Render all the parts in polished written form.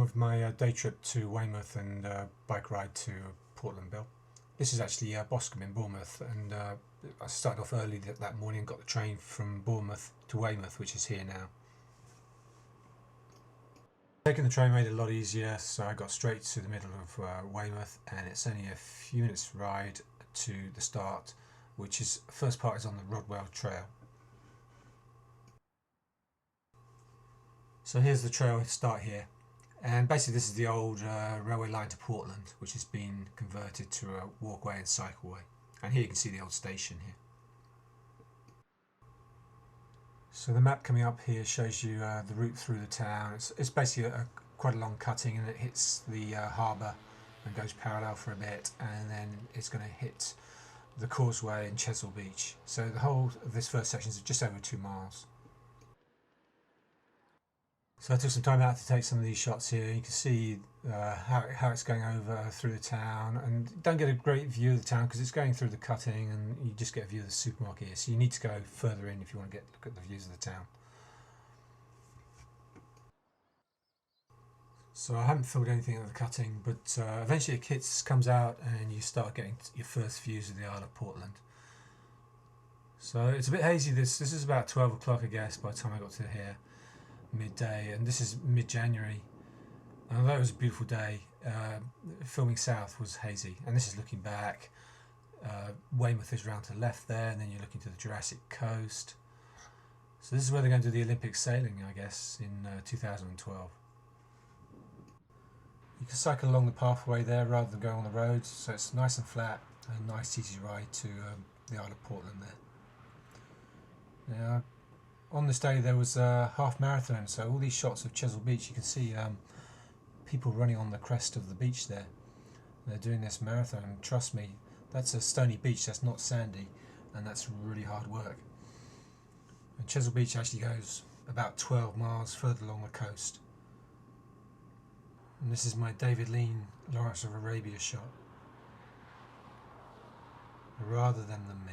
of my day trip to Weymouth and bike ride to Portlandville. This is actually Boscombe in Bournemouth, and I started off early that morning and got the train from Bournemouth to Weymouth, which is here now. Taking the train made it a lot easier, so I got straight to the middle of Weymouth, and it's only a few minutes ride to the start, which is first part is on the Rodwell Trail. So here's the trail start here, and basically this is the old railway line to Portland, which has been converted to a walkway and cycleway, and here you can see the old station here. So the map coming up here shows you the route through the town. It's basically quite a long cutting, and it hits the harbour and goes parallel for a bit, and then it's going to hit the causeway in Chesil Beach. So the whole of this first section is just over 2 miles. So I took some time out to take some of these shots here. You can see how it's going over through the town, and you don't get a great view of the town because it's going through the cutting, and you just get a view of the supermarket here. So you need to go further in if you want to look at the views of the town. So I haven't filmed anything of the cutting, but eventually it comes out and you start getting your first views of the Isle of Portland. So it's a bit hazy. This is about 12 o'clock, I guess, by the time I got to here. Midday, and this is mid-January. Although it was a beautiful day, filming south was hazy, and this is looking back. Weymouth is round to the left there, and then you're looking to the Jurassic coast. So this is where they're going to do the Olympic sailing, I guess, in 2012. You can cycle along the pathway there rather than go on the road, so it's nice and flat, and a nice easy ride to the Isle of Portland there. Now, on this day there was a half marathon, so all these shots of Chesil Beach, you can see people running on the crest of the beach there. They're doing this marathon, and trust me, that's a stony beach, that's not sandy, and that's really hard work. And Chesil Beach actually goes about 12 miles further along the coast. And this is my David Lean Lawrence of Arabia shot, rather than me.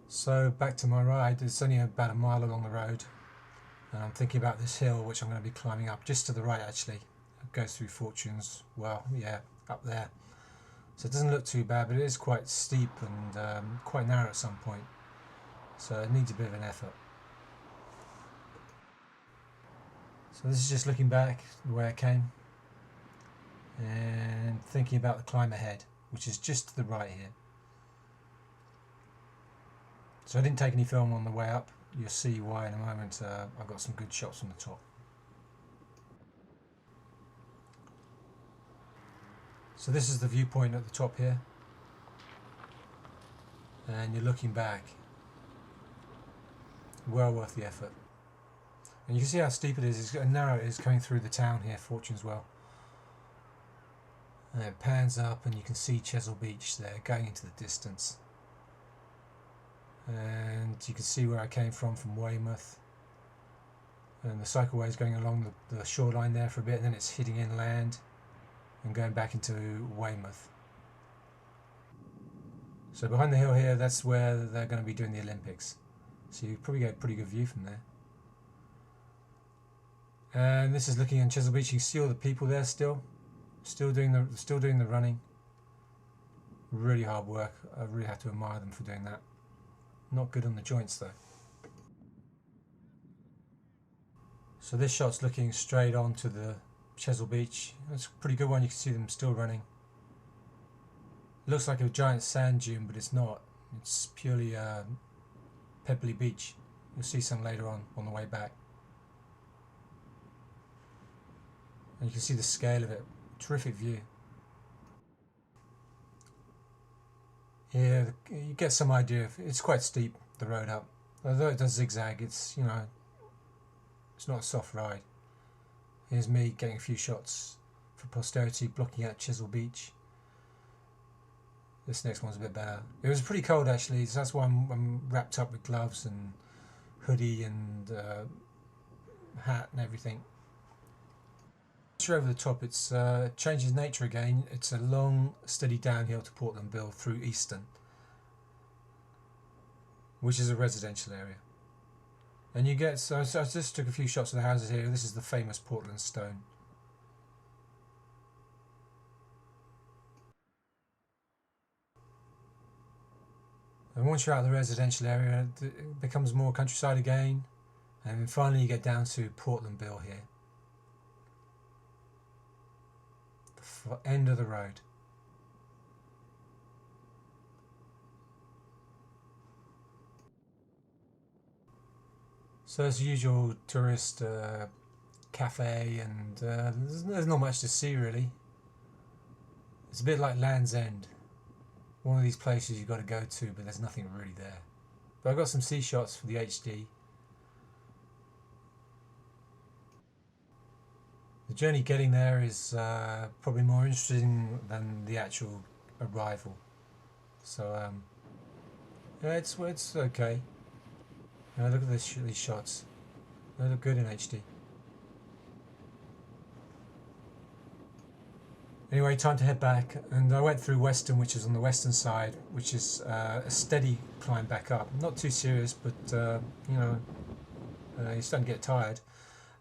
So back to my ride. It's only about a mile along the road, and I'm thinking about this hill which I'm going to be climbing up, just to the right actually. It goes through Fortunes, well, yeah, up there. So it doesn't look too bad, but it is quite steep and quite narrow at some point, so it needs a bit of an effort. So this is just looking back the way I came and thinking about the climb ahead, which is just to the right here. So I didn't take any film on the way up. You'll see why in a moment. I've got some good shots from the top. So this is the viewpoint at the top here, and you're looking back. Well worth the effort. And you can see how steep it is. It's got narrow it is coming through the town here, Fortunes Well. And it pans up and you can see Chesil Beach there going into the distance. And you can see where I came from Weymouth, and the cycleway is going along the shoreline there for a bit, and then it's hitting inland and going back into Weymouth. So behind the hill here, that's where they're going to be doing the Olympics, so you probably get a pretty good view from there. And this is looking on Chesil Beach. You can see all the people there still doing the running. Really hard work. I really have to admire them for doing that. Not good on the joints though. So this shot's looking straight on to the Chesil Beach. It's a pretty good one. You can see them still running. Looks like a giant sand dune, but it's not. It's purely pebbly beach. You'll see some later on the way back. And you can see the scale of it. Terrific view. Yeah, you get some idea. It's quite steep, the road up. Although it does zigzag, it's, it's not a soft ride. Here's me getting a few shots for posterity, blocking out Chesil Beach. This next one's a bit better. It was pretty cold actually, so that's why I'm wrapped up with gloves and hoodie and hat and everything. Over the top, it's changes nature again. It's a long, steady downhill to Portlandville through Easton, which is a residential area. And you get, so I just took a few shots of the houses here. This is the famous Portland stone. And once you're out of the residential area, it becomes more countryside again. And then finally you get down to Portlandville here. The end of the road. So it's the usual tourist cafe, and there's not much to see really. It's a bit like Land's End. One of these places you've got to go to, but there's nothing really there. But I've got some sea shots for the HD. The journey getting there is probably more interesting than the actual arrival. So yeah, it's okay. Look at these shots. They look good in HD. Anyway, time to head back, and I went through Western, which is on the western side, which is a steady climb back up. Not too serious, but you know, you're starting to get tired.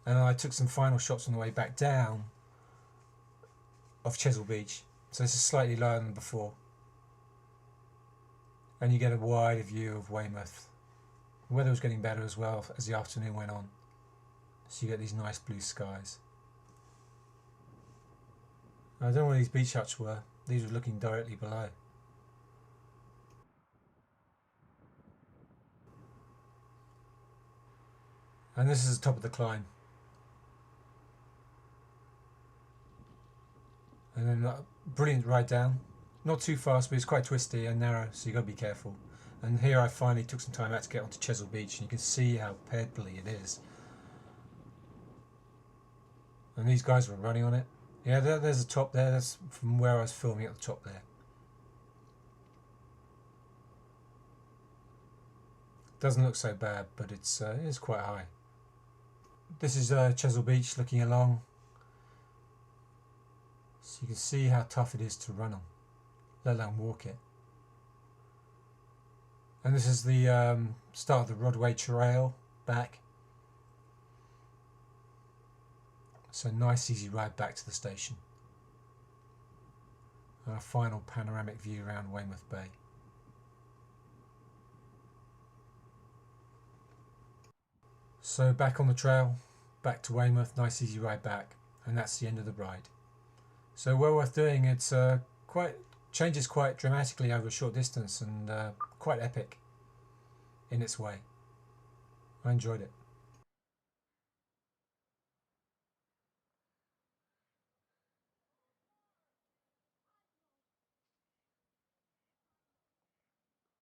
And I took some final shots on the way back down of Chesil Beach, so this is slightly lower than before. And you get a wider view of Weymouth. The weather was getting better as well as the afternoon went on, so you get these nice blue skies. I don't know where these beach huts were. These were looking directly below. And this is the top of the climb. And then brilliant ride down. Not too fast, but it's quite twisty and narrow, so you've got to be careful. And here I finally took some time out to get onto Chesil Beach, and you can see how pebbly it is. And these guys were running on it. Yeah, there's the top there. That's from where I was filming at the top there. Doesn't look so bad, but it is quite high. This is Chesil Beach looking along. So you can see how tough it is to run on, let alone walk it. And this is the start of the Rodwell Trail back. So nice easy ride back to the station. And a final panoramic view around Weymouth Bay. So back on the trail, back to Weymouth, nice easy ride back, and that's the end of the ride. So well worth doing. It's changes quite dramatically over a short distance, and quite epic in its way. I enjoyed it.